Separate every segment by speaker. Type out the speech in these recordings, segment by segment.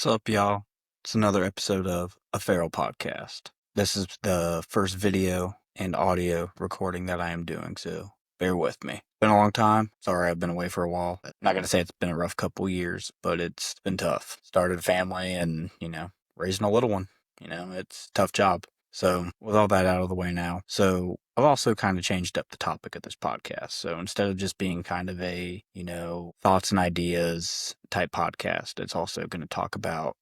Speaker 1: What's up, y'all? It's another episode of a Ferrell podcast. This is the first video and audio recording that I am doing, so bear with me. Been a long time. Sorry I've been away for a while. Not gonna say it's been a rough couple years, but it's been tough. Started a family and, raising a little one. It's a tough job. So, with all that out of the way now, I've also kind of changed up the topic of this podcast. So, instead of just being kind of a, thoughts and ideas type podcast, it's also going to talk about,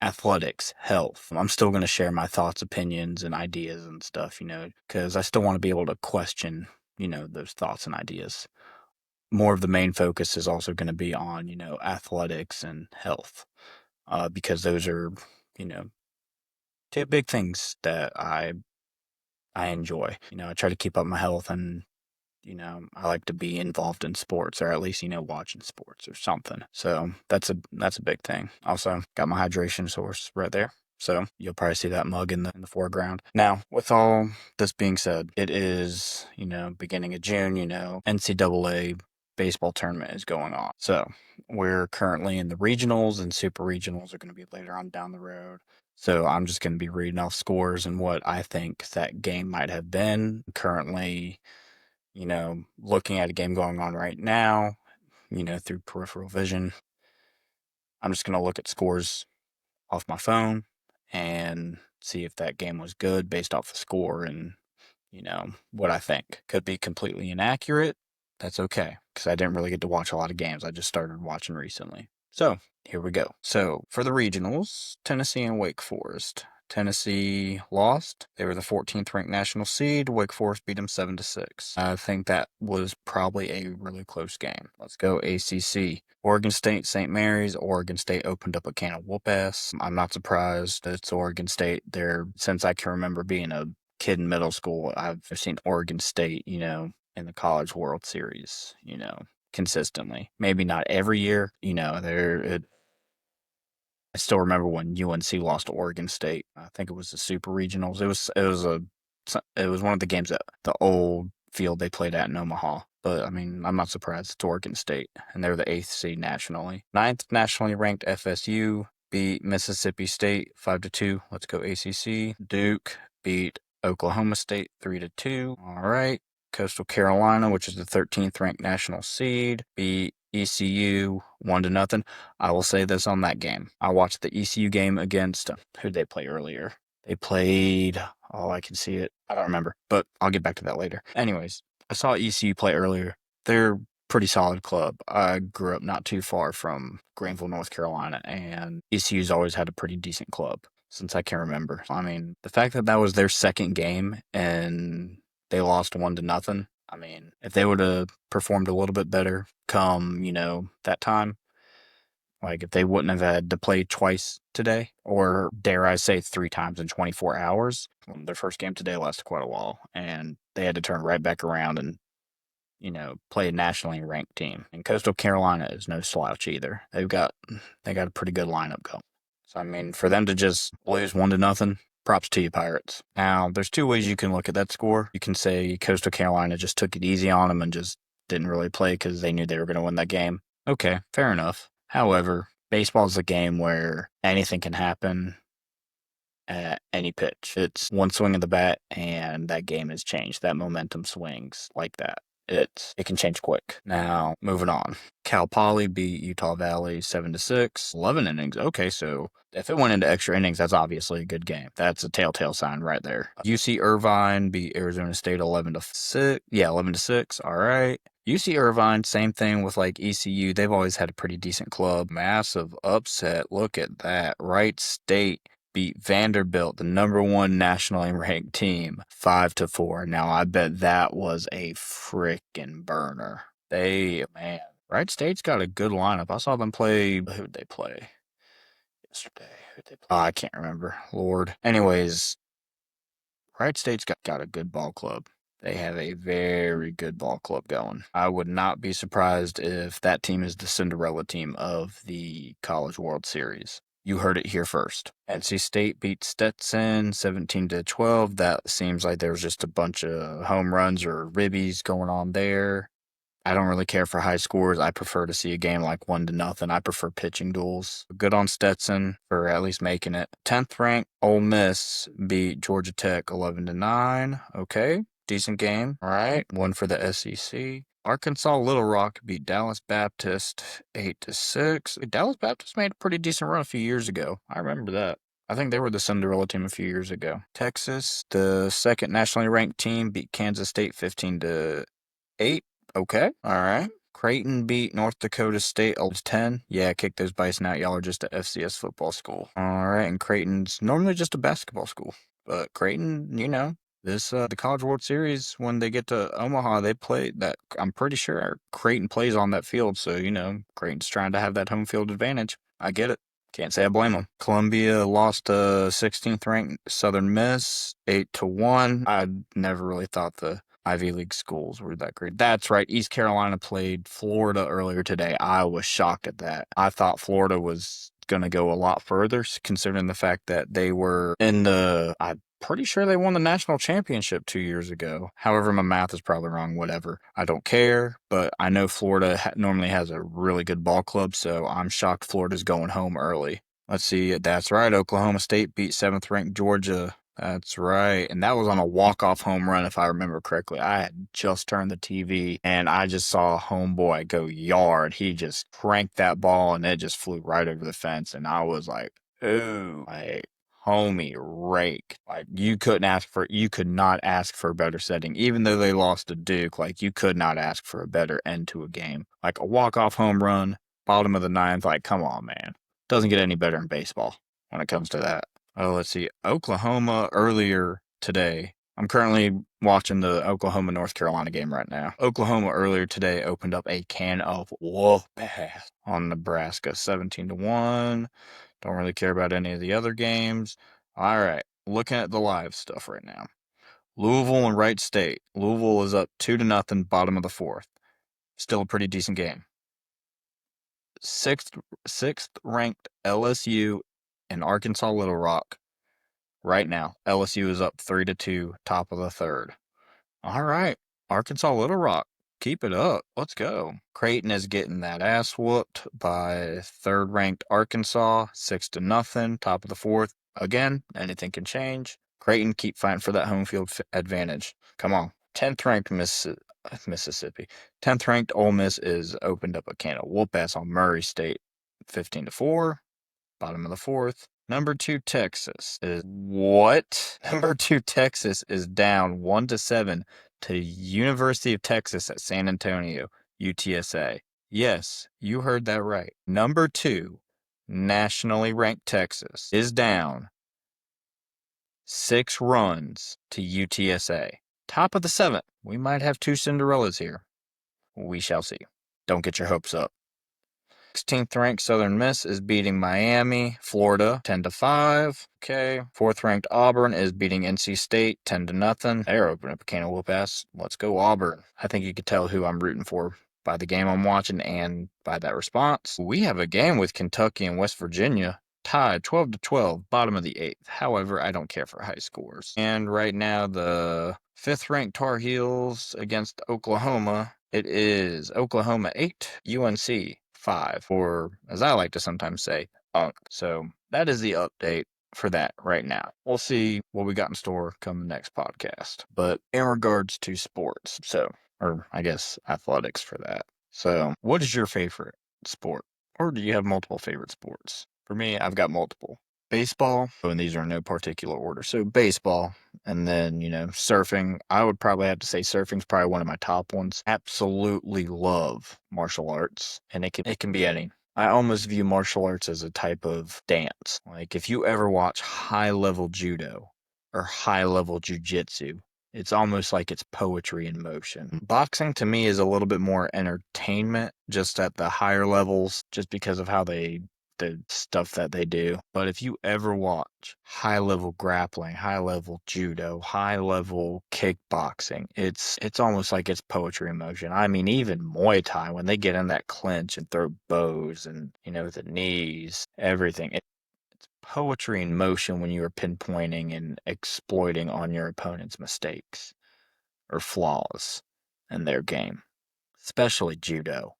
Speaker 1: athletics, health. I'm still going to share my thoughts, opinions, and ideas and stuff, because I still want to be able to question, those thoughts and ideas. More of the main focus is also going to be on, athletics and health, because those are, you know, two big things that I enjoy. I try to keep up my health and I like to be involved in sports or at least, watching sports or something. So that's a big thing. Also, got my hydration source right there. So you'll probably see that mug in the foreground. Now, with all this being said, it is, beginning of June, NCAA baseball tournament is going on. So we're currently in the regionals, and super regionals are going to be later on down the road. So I'm just going to be reading off scores and what I think that game might have been. Currently, looking at a game going on right now, through peripheral vision. I'm just going to look at scores off my phone and see if that game was good based off the score and, what I think. Could be completely inaccurate. That's okay, because I didn't really get to watch a lot of games. I just started watching recently. So, here we go. So, for the regionals, Tennessee and Wake Forest. Tennessee lost. They were the 14th ranked national seed. Wake Forest beat them 7-6. I think that was probably a really close game. Let's go ACC. Oregon State, St. Mary's. Oregon State opened up a can of whoop ass. I'm not surprised. It's Oregon State. Since I can remember being a kid in middle school, I've seen Oregon State, in the College World Series, consistently. Maybe not every year, I still remember when UNC lost to Oregon State. I think it was the Super Regionals. It was one of the games at the old field they played at in Omaha. But I mean, I'm not surprised. It's Oregon State, and they're the eighth seed nationally. Ninth nationally ranked FSU beat Mississippi State 5-2. Let's go ACC. Duke beat Oklahoma State 3-2. All right. Coastal Carolina, which is the 13th ranked national seed, beat ECU 1-0. I will say this on that game. I watched the ECU game against who'd they play earlier? They played, oh, I can see it. I don't remember, but I'll get back to that later. Anyways, I saw ECU play earlier. They're a pretty solid club. I grew up not too far from Greenville, North Carolina, and ECU's always had a pretty decent club since I can remember. I mean, the fact that that was their second game and they lost 1-0. I mean, if they would have performed a little bit better come, that time, like if they wouldn't have had to play twice today, or dare I say 3 times in 24 hours, their first game today lasted quite a while, and they had to turn right back around and, play a nationally ranked team. And Coastal Carolina is no slouch either. They got a pretty good lineup going. So I mean, for them to just lose 1-0, props to you, Pirates. Now, there's two ways you can look at that score. You can say Coastal Carolina just took it easy on them and just didn't really play because they knew they were going to win that game. Okay, fair enough. However, baseball is a game where anything can happen at any pitch. It's one swing of the bat and that game is changed. That momentum swings like that. It can change quick. Now, moving on. Cal Poly beat Utah Valley 7-6, 11 innings. Okay, so if it went into extra innings, that's obviously a good game. That's a telltale sign right there. UC Irvine beat Arizona State 11-6. Yeah, 11-6. All right. UC Irvine, same thing with like ECU. They've always had a pretty decent club. Massive upset. Look at that. Wright State beat Vanderbilt, the number one nationally ranked team, 5-4. Now, I bet that was a freaking burner. Man, Wright State's got a good lineup. I saw them play. Who'd they play yesterday? Oh, I can't remember. Lord. Anyways, Wright State's got a good ball club. They have a very good ball club going. I would not be surprised if that team is the Cinderella team of the College World Series. You heard it here first. NC State beat Stetson 17-12. That seems like there was just a bunch of home runs or ribbies going on there. I don't really care for high scores. I prefer to see a game like 1-0. I prefer pitching duels. Good on Stetson for at least making it. 10th ranked Ole Miss beat Georgia Tech 11-9. Okay, decent game. All right, one for the SEC. Arkansas Little Rock beat Dallas Baptist 8-6. Dallas Baptist made a pretty decent run a few years ago. I remember that. I think they were the Cinderella team a few years ago. Texas, the second nationally ranked team, beat Kansas State 15-8. Okay, all right. Creighton beat North Dakota State 10. Yeah, kick those Bison out. Y'all are just a FCS football school. All right, and Creighton's normally just a basketball school. But Creighton, the College World Series, when they get to Omaha, they play that. I'm pretty sure Creighton plays on that field. So, Creighton's trying to have that home field advantage. I get it. Can't say I blame them. Columbia lost to 16th ranked Southern Miss 8-1. I never really thought the Ivy League schools were that great. That's right. East Carolina played Florida earlier today. I was shocked at that. I thought Florida was going to go a lot further, considering the fact that they were I'm pretty sure they won the national championship 2 years ago. However, my math is probably wrong. Whatever. I don't care, but I know Florida normally has a really good ball club, so I'm shocked Florida's going home early. Let's see. That's right. Oklahoma State beat 7th ranked Georgia. That's right. And that was on a walk-off home run, if I remember correctly. I had just turned the TV, and I just saw homeboy go yard. He just cranked that ball, and it just flew right over the fence. And I was like, ooh, like, homie rake. Like, you could not ask for a better setting. Even though they lost to Duke, like, you could not ask for a better end to a game. Like, a walk-off home run, bottom of the ninth, like, come on, man. Doesn't get any better in baseball when it comes to that. Oh, let's see. Oklahoma earlier today. I'm currently watching the Oklahoma-North Carolina game right now. Oklahoma earlier today opened up a can of whoop ass on Nebraska, 17-1. Don't really care about any of the other games. All right, looking at the live stuff right now. Louisville and Wright State. Louisville is up 2-0, bottom of the fourth. Still a pretty decent game. Sixth ranked LSU and Arkansas Little Rock. Right now, LSU is up 3-2, top of the third. All right, Arkansas Little Rock, keep it up. Let's go. Creighton is getting that ass whooped by third-ranked Arkansas, 6-0, top of the fourth. Again, anything can change. Creighton, keep fighting for that home field advantage. Come on. 10th-ranked Mississippi. 10th-ranked Ole Miss is opened up a can of whoop ass on Murray State, 15-4, bottom of the fourth. Number 2 Texas is what? Number 2 Texas is down 1-7 to University of Texas at San Antonio, UTSA. Yes, you heard that right. Number 2 nationally ranked Texas is down 6 runs to UTSA. Top of the 7th. We might have 2 Cinderellas here. We shall see. Don't get your hopes up. 16th ranked Southern Miss is beating Miami, Florida, 10-5. Okay. 4th ranked Auburn is beating NC State, 10-0. They're opening up a can of whoop ass. Let's go Auburn. I think you could tell who I'm rooting for by the game I'm watching and by that response. We have a game with Kentucky and West Virginia, tied 12-12, bottom of the 8th. However, I don't care for high scores. And right now, the 5th ranked Tar Heels against Oklahoma. It is Oklahoma 8, UNC 5, or as I like to sometimes say, UNC. So that is the update for that right now. We'll see what we got in store come the next podcast. But in regards to sports, or I guess athletics for that. So what is your favorite sport? Or do you have multiple favorite sports? For me, I've got multiple. Baseball, and these are in no particular order. So baseball, and then, surfing. I would probably have to say surfing's probably one of my top ones. Absolutely love martial arts, and it can be any. I almost view martial arts as a type of dance. Like if you ever watch high-level judo or high-level jujitsu, it's almost like it's poetry in motion. Boxing to me is a little bit more entertainment, just at the higher levels, just because of how the stuff that they do. But if you ever watch high-level grappling, high-level judo, high-level kickboxing, it's almost like it's poetry in motion. I mean, even Muay Thai, when they get in that clinch and throw bows and, the knees, everything. It's poetry in motion when you are pinpointing and exploiting on your opponent's mistakes or flaws in their game. especially judo.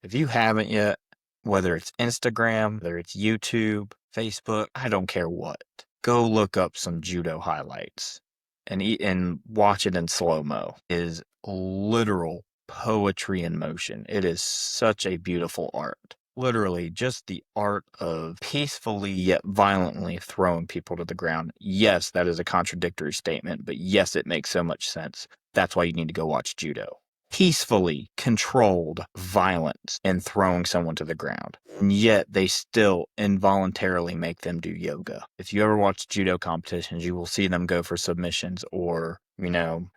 Speaker 1: If you haven't yet, whether it's Instagram, whether it's YouTube, Facebook, I don't care what, go look up some judo highlights and watch it in slow-mo. It is literal poetry in motion. It is such a beautiful art. Literally, just the art of peacefully yet violently throwing people to the ground. Yes, that is a contradictory statement, but yes, it makes so much sense. That's why you need to go watch judo. Peacefully controlled violence and throwing someone to the ground. And yet they still involuntarily make them do yoga. If you ever watch judo competitions, you will see them go for submissions or,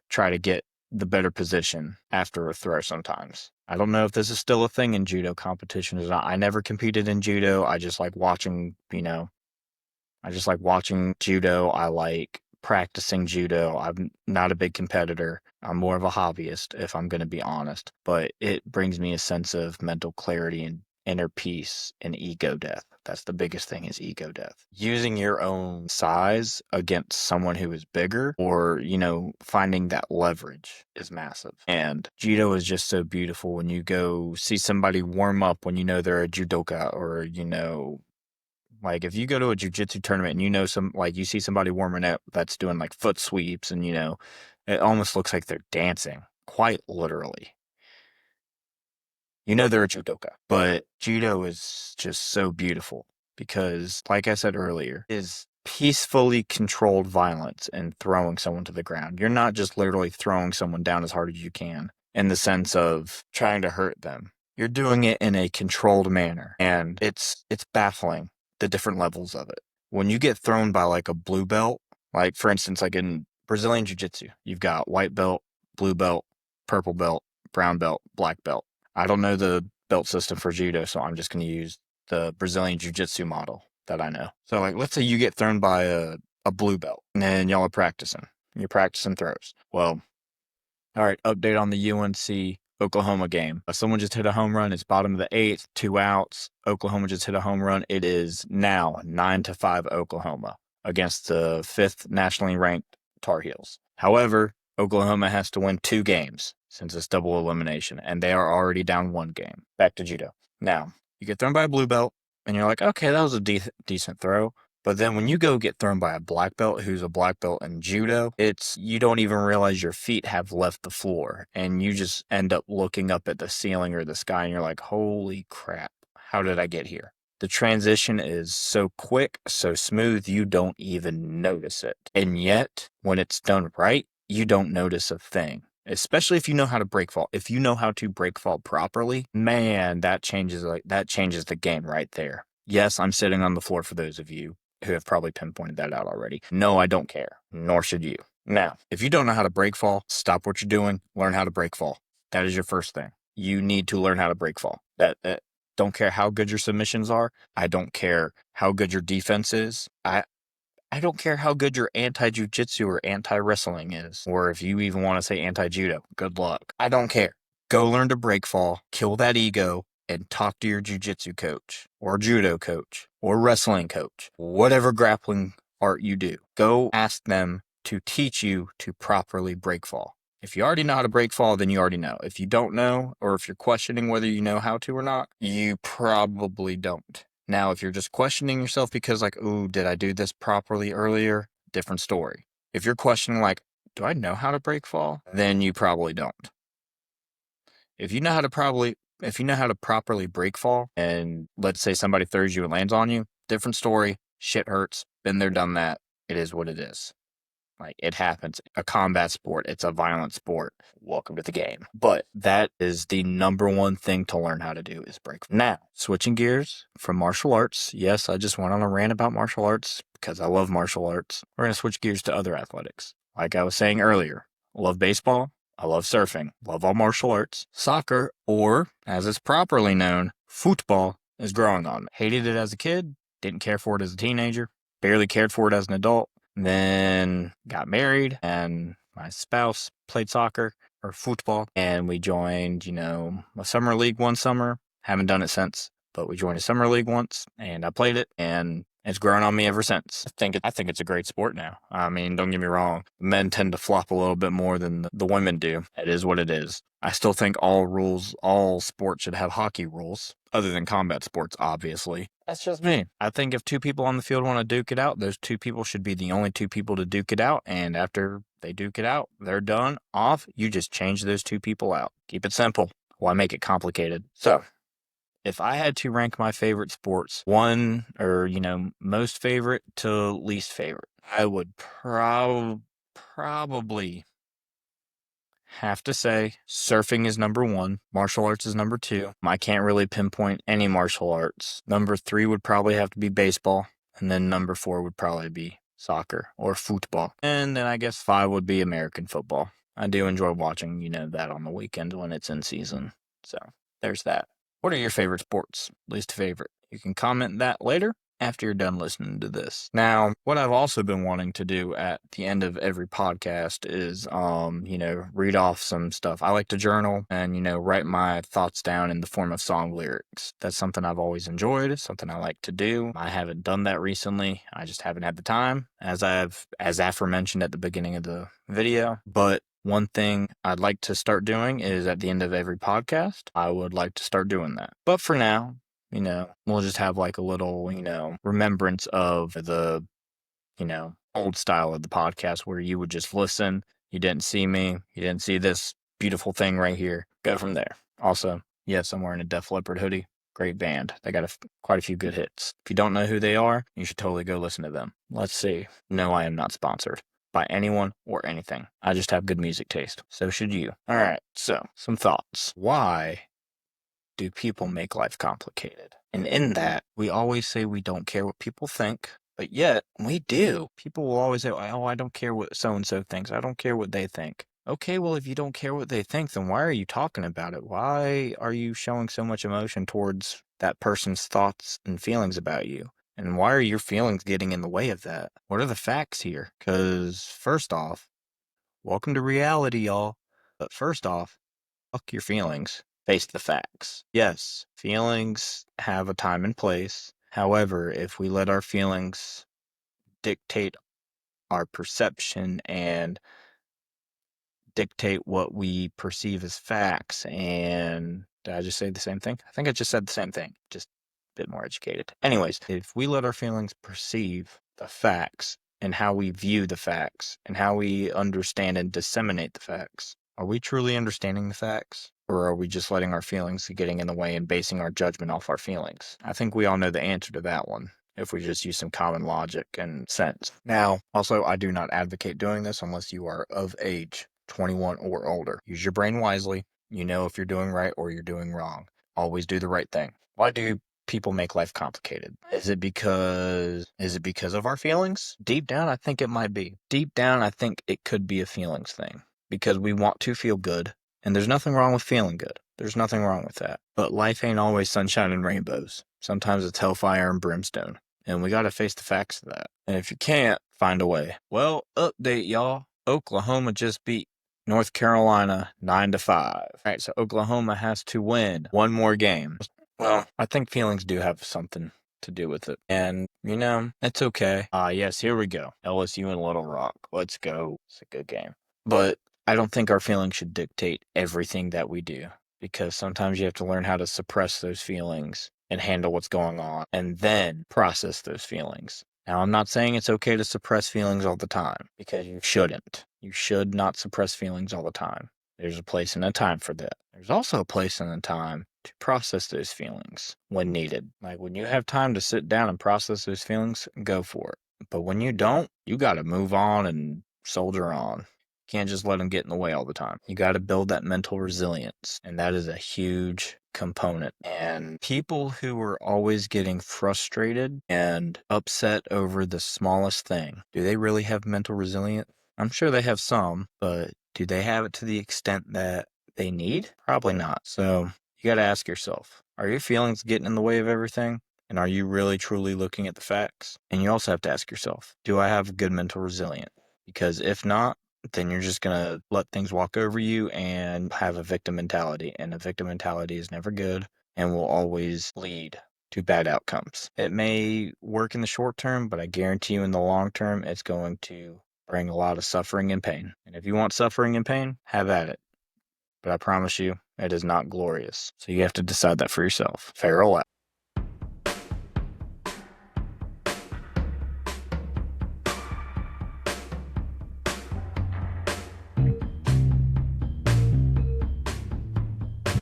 Speaker 1: try to get the better position after a throw sometimes. I don't know if this is still a thing in judo competitions or not. I never competed in judo. I just like watching, judo. I like practicing judo. I'm not a big competitor. I'm more of a hobbyist, if I'm going to be honest. But it brings me a sense of mental clarity and inner peace and ego death. That's the biggest thing, is ego death. Using your own size against someone who is bigger, or, finding that leverage is massive. And judo is just so beautiful when you go see somebody warm up when you know they're a judoka, or, like if you go to a jiu-jitsu tournament and you see somebody warming up that's doing like foot sweeps and, it almost looks like they're dancing, quite literally. They're a judoka. But judo is just so beautiful because, like I said earlier, is peacefully controlled violence and throwing someone to the ground. You're not just literally throwing someone down as hard as you can in the sense of trying to hurt them. You're doing it in a controlled manner, and it's baffling, the different levels of it. When you get thrown by like a blue belt, like for instance, like in Brazilian Jiu-Jitsu, you've got white belt, blue belt, purple belt, brown belt, black belt. I don't know the belt system for judo, so I'm just going to use the Brazilian Jiu-Jitsu model that I know. So like, let's say you get thrown by a blue belt and then y'all are practicing. You're practicing throws. Well, all right, update on the UNC Oklahoma game. Someone just hit a home run. It's bottom of the eighth, 2 outs. Oklahoma just hit a home run. It is now 9-5 Oklahoma against the 5th nationally ranked Tar Heels. However, Oklahoma has to win 2 games since it's double elimination, and they are already down 1 game. Back to judo. Now, you get thrown by a blue belt, and you're like, okay, that was a decent throw. But then when you go get thrown by a black belt who's a black belt in judo, you don't even realize your feet have left the floor, and you just end up looking up at the ceiling or the sky, and you're like, holy crap, how did I get here? The transition is so quick, so smooth, you don't even notice it. And yet, when it's done right, you don't notice a thing. Especially if you know how to break fall. If you know how to break fall properly, man, that changes the game right there. Yes, I'm sitting on the floor for those of you who have probably pinpointed that out already. No, I don't care, nor should you. Now, if you don't know how to break fall, stop what you're doing, learn how to break fall. That is your first thing. You need to learn how to break fall. Don't care how good your submissions are. I don't care how good your defense is. I don't care how good your anti-jiu-jitsu or anti-wrestling is, or if you even want to say anti-judo. Good luck. I don't care. Go learn to break fall, kill that ego, and talk to your jiu-jitsu coach, or judo coach, or wrestling coach, whatever grappling art you do. Go ask them to teach you to properly break fall. If you already know how to break fall, then you already know. If you don't know, or if you're questioning whether you know how to or not, you probably don't. Now, if you're just questioning yourself because like, ooh, did I do this properly earlier? Different story. If you're questioning like, do I know how to break fall? Then you probably don't. If you know how to properly break fall, and let's say somebody throws you and lands on you, different story. Shit hurts. Been there, done that. It is what it is. Like, it happens. A combat sport. It's a violent sport. Welcome to the game. But that is the number one thing to learn how to do, is break. Now, switching gears from martial arts. Yes, I just went on a rant about martial arts because I love martial arts. We're going to switch gears to other athletics. Like I was saying earlier, I love baseball. I love surfing. Love all martial arts. Soccer, or as it's properly known, football, is growing on me. Hated it as a kid. Didn't care for it as a teenager. Barely cared for it as an adult. Then got married, and my spouse played soccer or football, and we joined, a summer league one summer. Haven't done it since, but we joined a summer league once, and I played it, and It's grown on me ever since. I think it's a great sport now. I mean, don't get me wrong. Men tend to flop a little bit more than the women do. It is what it is. I still think all sports should have hockey rules, other than combat sports, obviously. That's just me. I think if two people on the field want to duke it out, those two people should be the only two people to duke it out. And after they duke it out, they're done, off. You just change those two people out. Keep it simple. Why make it complicated? So, if I had to rank my favorite sports, one or, most favorite to least favorite, I would probably have to say surfing is number one, martial arts is number two. I can't really pinpoint any martial arts. Number three would probably have to be baseball, and then number four would probably be soccer or football. And then I guess five would be American football. I do enjoy watching, that on the weekends when it's in season. So there's that. What are your favorite sports? Least favorite? You can comment that later after you're done listening to this. Now, what I've also been wanting to do at the end of every podcast is, read off some stuff. I like to journal and, write my thoughts down in the form of song lyrics. That's something I've always enjoyed, something I like to do. I haven't done that recently. I just haven't had the time, as aforementioned at the beginning of the video. But one thing I'd like to start doing is at the end of every podcast, I would like to start doing that. But for now, we'll just have like a little, remembrance of the, old style of the podcast where you would just listen. You didn't see me. You didn't see this beautiful thing right here. Go from there. Also, yes, I'm wearing a Def Leppard hoodie. Great band. They got quite a few good hits. If you don't know who they are, you should totally go listen to them. Let's see. No, I am not sponsored by anyone or anything. I just have good music taste. So should you. All right. So, some thoughts. Why do people make life complicated? And in that, we always say we don't care what people think, but yet we do. People will always say, oh, I don't care what so-and-so thinks. I don't care what they think. Okay, well, if you don't care what they think, then why are you talking about it? Why are you showing so much emotion towards that person's thoughts and feelings about you? And why are your feelings getting in the way of that? What are the facts here? Because first off, welcome to reality, y'all. But first off, fuck your feelings. Face the facts. Yes, feelings have a time and place. However, if we let our feelings dictate our perception and dictate what we perceive as facts, and did I just say the same thing? I think I just said the same thing, just a bit more educated. Anyways, if we let our feelings perceive the facts and how we view the facts and how we understand and disseminate the facts, are we truly understanding the facts? Or are we just letting our feelings getting in the way and basing our judgment off our feelings? I think we all know the answer to that one, if we just use some common logic and sense. Now, also, I do not advocate doing this unless you are of age, 21 or older. Use your brain wisely. You know if you're doing right or you're doing wrong. Always do the right thing. Why do people make life complicated? Is it because of our feelings? Deep down, I think it might be. Deep down, I think it could be a feelings thing. Because we want to feel good. And there's nothing wrong with feeling good. There's nothing wrong with that. But life ain't always sunshine and rainbows. Sometimes it's hellfire and brimstone. And we gotta face the facts of that. And if you can't, find a way. Well, update, y'all. Oklahoma just beat North Carolina 9-5. All right, so Oklahoma has to win one more game. Well, I think feelings do have something to do with it. And, it's okay. Yes, here we go. LSU and Little Rock. Let's go. It's a good game. But I don't think our feelings should dictate everything that we do, because sometimes you have to learn how to suppress those feelings and handle what's going on and then process those feelings. Now, I'm not saying it's okay to suppress feelings all the time, because you shouldn't. You should not suppress feelings all the time. There's a place and a time for that. There's also a place and a time to process those feelings when needed. Like when you have time to sit down and process those feelings, go for it. But when you don't, you got to move on and soldier on. Can't just let them get in the way all the time. You got to build that mental resilience, and that is a huge component. And people who are always getting frustrated and upset over the smallest thing, do they really have mental resilience? I'm sure they have some, but do they have it to the extent that they need? Probably not. So you got to ask yourself, are your feelings getting in the way of everything? And are you really truly looking at the facts? And you also have to ask yourself, do I have good mental resilience? Because if not, then you're just going to let things walk over you and have a victim mentality. And a victim mentality is never good and will always lead to bad outcomes. It may work in the short term, but I guarantee you in the long term, it's going to bring a lot of suffering and pain. And if you want suffering and pain, have at it. But I promise you, it is not glorious. So you have to decide that for yourself. Ferrell out.